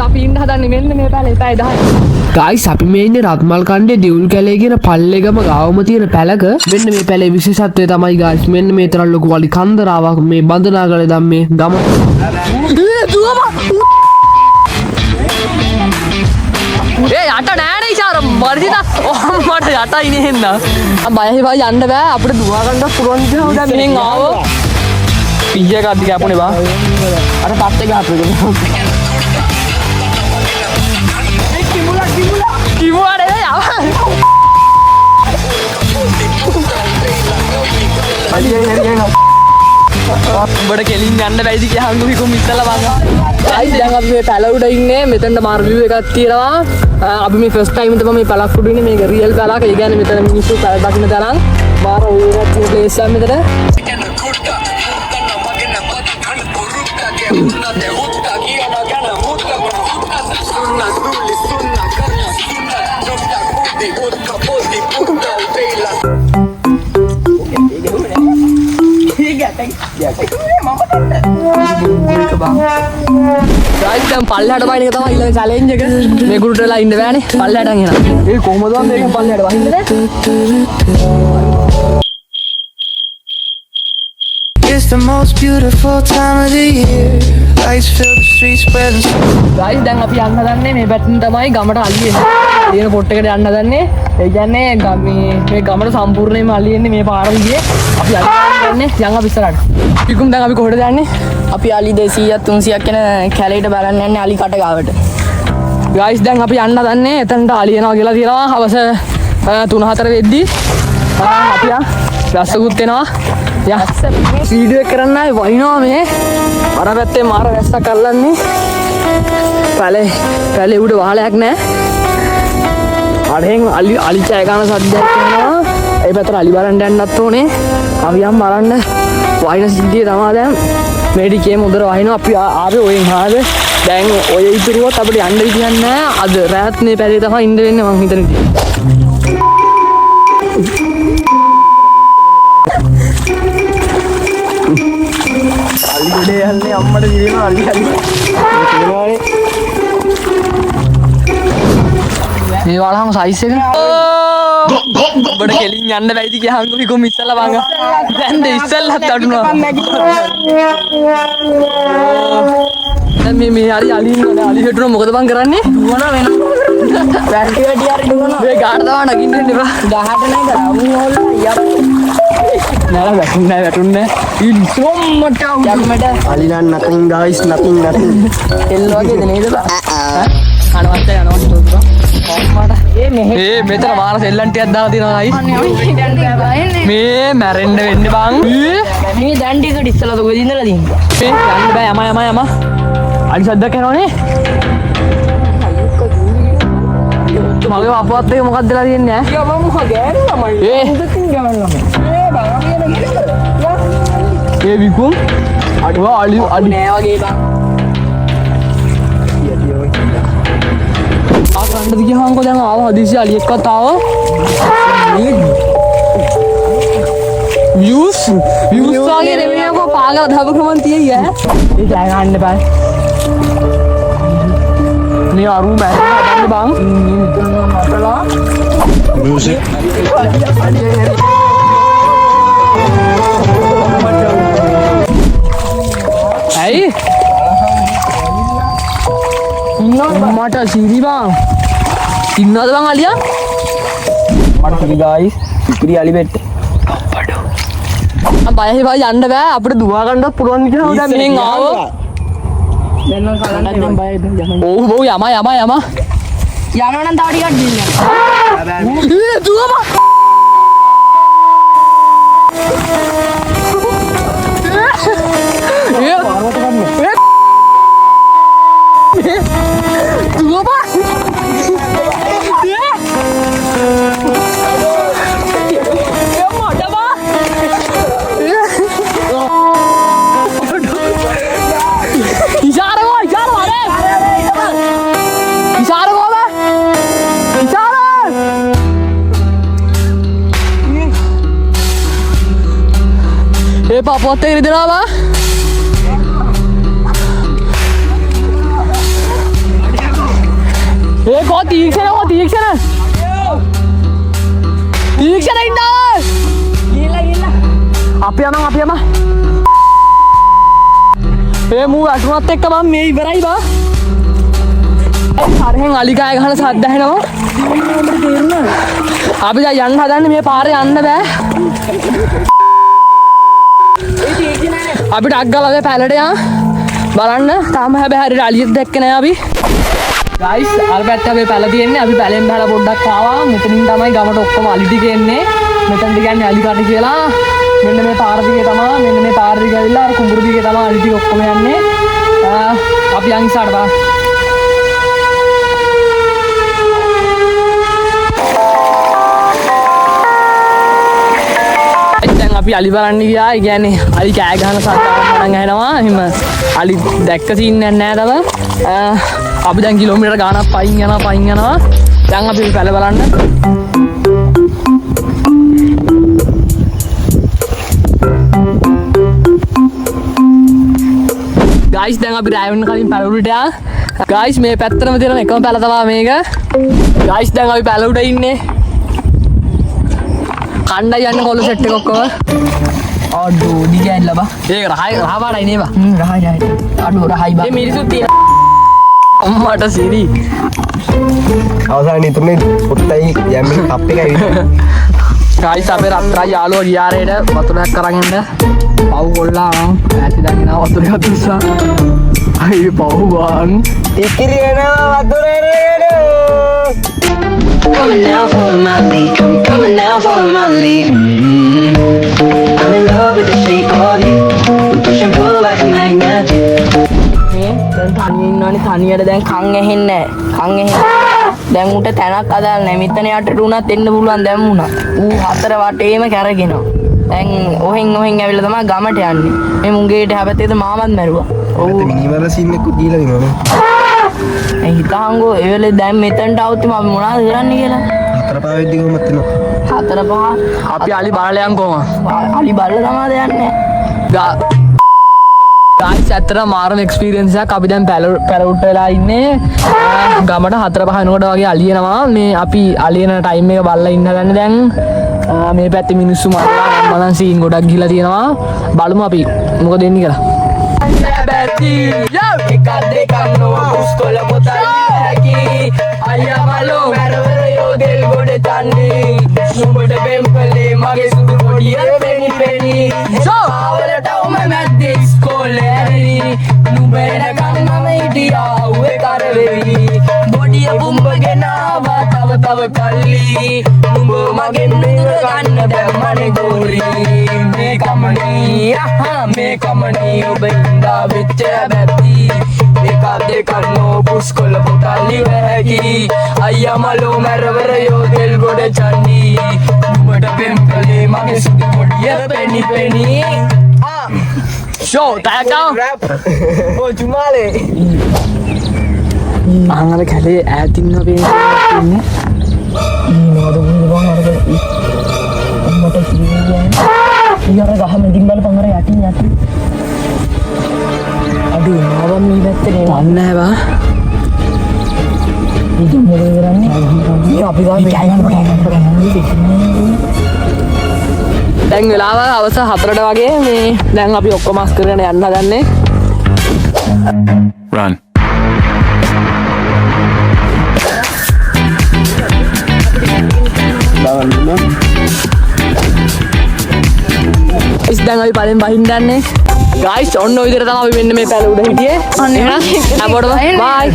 අපි ඉන්න හදන්නේ මෙන්න මේ පැලේ පැය 10. ගයිස් අපි මේ ඉන්නේ රත්මල් කණ්ඩේ දෙවුල් කැලේ කියන පල්ලේගම ගාවම තියෙන පැලක. මෙන්න මේ පැලේ විශේෂත්වය තමයි ගයිස් මෙන්න මේ තරම් ලොකු වලි කන්දරාවක් මේ බන්දනාගල දැන් මේ ගම. ඒ යට නෑනේ ඉචාර මර්ජිත මට යටයි නෙහෙන්න. බයයි බය යන්න බෑ අපිට දුවා ගන්න පුරවන් කියලා දැන් මෙහෙන් ආවෝ. පීය එකක් දිග අපුනේ බා. අර පත් එක අපේ. කිමුලා නේ යව. උඹට කෙලින් යන්න බැයිද කියලා හංගු හිකුම් ඉස්සලා බංගා. ගයිස් දැන් අපි මේ පැල උඩ ඉන්නේ. මෙතනට මාර view එකක් තියෙනවා. අපි මේ ෆස්ට් ටයිම් තමයි මේ පැලක් උඩ ඉන්නේ. මේක රියල් පැලක්. ඒ කියන්නේ මෙතන මිනිස්සු පැල දකින්න තරම් මාර view එකක් තියෙන ප්ලේස් එකක් මෙතන. ගයිස් දැන් පල්ලෙහාට බයින එක තමයි ඊළඟ චැලෙන්ජ් එක. මේ ගුරුට වෙලා ඉන්න බෑනේ. පල්ලෙහාට යන්න. ඒ කොහොමද මේකෙන් පල්ලෙහාට වහින්නේ? It's the most beautiful time of the year. Lights fill the streets spreading. Guys දැන් අපි යන්න හදන්නේ මේ පැත්තෙන් තමයි ගමට අලියෙ. තියෙන පොට් එකට යන්න හදන්නේ. ඒ කියන්නේ මේ ගමට සම්පූර්ණයෙන්ම අලියෙන්නේ මේ පාර දිගේ. අපි යන්නේ යන් අපි ඉස්සරහට. ඉක්ුම් දැන් අපි කොහෙද යන්නේ? අපි අලි 200ක් 300ක් යන කැලේට බලන්න යන්නේ අලි කට ගාවට. ගයිස් දැන් අපි යන්න හදන්නේ එතනට අලියනවා කියලා තියෙනවා. හවස 3-4 වෙද්දි අපි රැස්සකුත් එනවා. යා වීඩියෝ එක කරන්න ආවේ වයින්නවා මේ. අර පැත්තේ මාර රැස්සක් අල්ලන්නේ. පැලේ උඩ වහලයක් නැහැ. අරෙන් අලි චය ගන්න සද්දයක් එනවා. ඒ පැත්තට අලි බලන්න යන්නත් ඕනේ. අපි යම් බලන්න වයින් සිද්ධිය තමයි දැන් මේ ටිකේ මුදර වහිනවා. අපි ආවේ ඔයෙන් ආවේ. දැන් ඔය ඉතුරුවත් අපිට යන්න විදියක් නැහැ. අද රාත් මේ පැලේ තමයි ඉන්න වෙන්නේ මං හිතන්නේ. අලිගොඩේ යන්නේ අම්මට දිවෙනවා අලි තියෙනවානේ. මේ වලහම සයිස් එක ඔබට කෙලින් යන්න බැයිද කියලා හංගු හිකුම් ඉස්සලා බංගා. දැන් දෙ ඉස්සල්ලත් අඩුනවා. දැන් මේ හරි අලි ඉන්නනේ. අලි හෙටුන මොකද බං කරන්නේ? දුවනවා වෙනවා. වැටි හරි දුවනවා. මේ ගාඩ දාව නගින්න එපා. 18 නෑ කරා. උන් ඕල්ලා නෑ වැටුන්නේ ඉස්සොම්මට යම්මට අලිලන් nothing guys nothing එල්ල වගේද නේද බා කනවත් යනවා කොම්මට මේ මෙතන මාර සෙල්ලම් ටිකක් දාලා තියෙනවා මේ මැරෙන්න වෙන්නේ බං මේ දැන් ටිකට ඉස්සලා කොහෙද ඉඳලා තියෙන්නේ මේ යන්න බෑ යම අලි සද්දක් එනවනේ මගේ අපවත් එක මොකක්ද වෙලා තියෙන්නේ ඈ යා මම මොකද ගෑනු ළමයි උදකින් ගමන් ළමයි ඒ විකුම් අඩුවා අලි නෑ වගේ බං ආ කණ්ඩද ගියාන්කෝ දැන් ආව හදිසි අලි එක්කත් ආවා views වගේ නෙමෙයිකෝ පාගල දහපකමන් තියෙයි ඈ ඒ ජය ගන්න බෑ නේ අරු මැරෙන්න බං මතලා music ඇයි මට සිරි බං ඉන්නවද බං අලියා මට සිරි ගයිස් සිරි අලි බෙට් බයයි බය යන්න බෑ අපිට දුවා ගන්නත් පුළුවන් කියලා දැන් මෙහෙන් ආවෝ දැන් නම් කලන්න බයයි ඔව් ඔව් යම යනවනම් තව ටිකක් දෙන්න දුවම පොත් එක රිදෙනවා ඒ කෝ තීක්ෂණ ඉන්න අපි යම ඒ මූ අසුනත් එක්ක මම මේ ඉවරයි බා හරහෙන් අලිකාය ගහන සද්ද ඇහෙනවා අපි දැන් යන්න හදන්නේ මේ පාරේ යන්න බෑ අපිට අග්ගලගේ පැලට යන්න බලන්න තාම හැබැයි හරියට අලියෙක් දැක්කේ නෑ අපි ගයිස් අර පැත්තේ අපි පැල තියෙන්නේ අපි පැලෙන් බහලා පොඩ්ඩක් ආවා මෙතනින් තමයි ගමට ඔක්කොම අලි ටික එන්නේ මෙතනට කියන්නේ අලි කටි කියලා මෙන්න මේ පාර දිගේ තමයි මෙන්න මේ පාර දිගේ ඇවිල්ලා අර කුඹුරු දිගේ තමයි අලි ටික ඔක්කොම යන්නේ අපි යන් ඉස්සරහට බලන්න දැන් අපි අලි බලන්න ගියා ඒ කියන්නේ අලි කෑ ගහන සද්දාවක් මනන් ඇහෙනවා එහෙම අලි දැක්ක සීන් එකක් නෑ තව අපි දැන් කිලෝමීටර ගාණක් පයින් යනවා දැන් අපි පැල බලන්න ගයිස් දැන් අපි ඩ්‍රයිවින් කලින් පැල උඩට යා ගයිස් මේ පැත්තටම තියෙන එකම පැල තමයි මේක ගයිස් දැන් අපි පැල උඩ ඉන්නේ කණ්ඩායි යන්න කොල්ල සෙට් එක ඔක්කොම අඩෝ දිගෑන් ලබා ඒක රහයි රහපාටයි නේද රහයි අඩෝ රහයි බා මේ මිරිසුත් තියෙන අම්මට සිරි අවසානයේ තුනේ පුත්තයි යම්මින් කප් එකයි විතර ගයිස් අපේ රත්තරන් යාළුවා ගියාරේට වතුරක් අරන් එන්න පව් කොල්ලා ඈති දැන් එනවා වතුර ගත්තා අයියෝ පව් වන් ඉකිරි එනවා වතුරේ Coming down for my lead, coming down for my lead. I'm in love with the shape of you. We push and pull like a magnet. මේ දැන් තනියෙන් ඉන්නවනේ තනියට දැන් කන් ඇහෙන්නේ දැන් උට තැනක් අදාළ නැහැ මෙතන යටට උනත් එන්න පුළුවන් දැන් වුණා ඌ හතර වටේම කැරගෙනවා දැන් ඔහෙන් ඇවිල්ලා තමයි ගමට යන්නේ මේ මුංගේට හැබැයි මාමත් මැරුවා ඔව් මිනිමල සීන් එක දීලා දිනවනේ ඒ හිතාංගෝ ඒ වෙලේ දැන් මෙතනට આવුත් මම මොනවද කරන්නේ කියලා හතර පහ වෙද්දි කොහොමද එනවා හතර පහ අපි අලි බලලයන් කොහම අලි බලලා තමයි යන්නේ ගයිස් ඇත්තට මාරම එක්ස්පීරියන්ස් එකක් අපි දැන් පැලවුට් වෙලා ඉන්නේ ගමට 4-5 වෙනකොට වගේ අලියනවා මේ අපි අලියන ටයිම් එක බලලා ඉන්න ගන්න දැන් මේ පැත්තේ මිනිස්සු මරලා මලන් සීන් ගොඩක් ගිහලා තියෙනවා බලමු අපි මොකද වෙන්නේ කියලා බැටි යෝ එකක් දෙකක් නෝ පුස්කොල පොතයි හැකි අයියා මලෝ මරවර යෝදෙල් ගොඩ තන්නේ නුඹට බෙම්පලේ මගේ සුදු පොඩිය පෙනි සෝ ආවලට උම මැද්දේ ඉස්කෝලේ නුඹ එනකම් මම හිටියා උවේ කරවෙවි බොඩිය බුම්බගෙන ආවා තව කල්ලි නුඹ මගෙන් දුර ගන්න දැම්මනේ ගෝරි මේ කමනේ ඔබ ඉඳා වෙච්ච බැත්ති එකක් දෙකක් නෝ පුස්කොල පොතලි වැකි අයියා මලෝ මරවර යෝදෙල් ගොඩ චන්නි නුඹට පෙම්පලේ මගේ සුදු පොඩිය පෙනි ෂෝ තායකම් ඕ චුමාලේ අහංගල කැලේ ඈතින් ඉන්නේ මොනවද අම්මට කියන්නේ ඊයර ගහ මැදින් බලපන් අර යටින් අඩු මාවම් මේ පැත්තේ දන්නේ නැහැ බා ඉතින් මොකද කරන්නේ අපි ගාව දැන් වෙලාව අවස 4ට වගේ මේ දැන් අපි ඔක්කොම අස් කරගෙන යන්න හදන්නේ Run. දැන් අපි පලෙන් බහින්න යන්නේ ගයිස් ඔන්න ඔය විදිහට තමයි අපි මෙන්න මේ පැල උඩ හිටියේ එහෙනම් හැමෝටම බයි